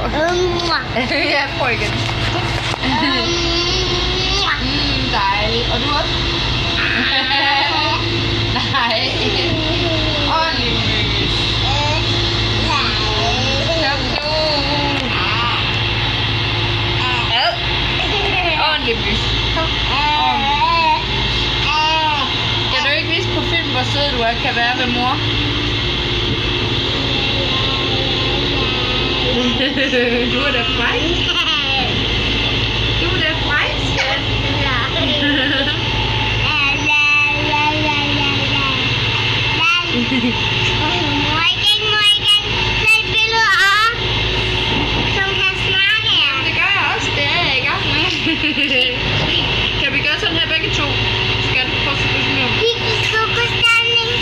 Ja, prøv igen. Dejligt. Og du også? Nej. Ordentlig mys. Kom nu. Ordentlig mys. Kom. Kan du ikke vise på film, hvor sød du kan være ved mor? Du er da frej. Du er da frej, skat. Må jeg tage et billede af, som kan snakke her? Det gør jeg også. Det er jeg i gang med. Kan vi gøre sådan her begge to? Skal du prøve at se nu? Kig i skuggestemning.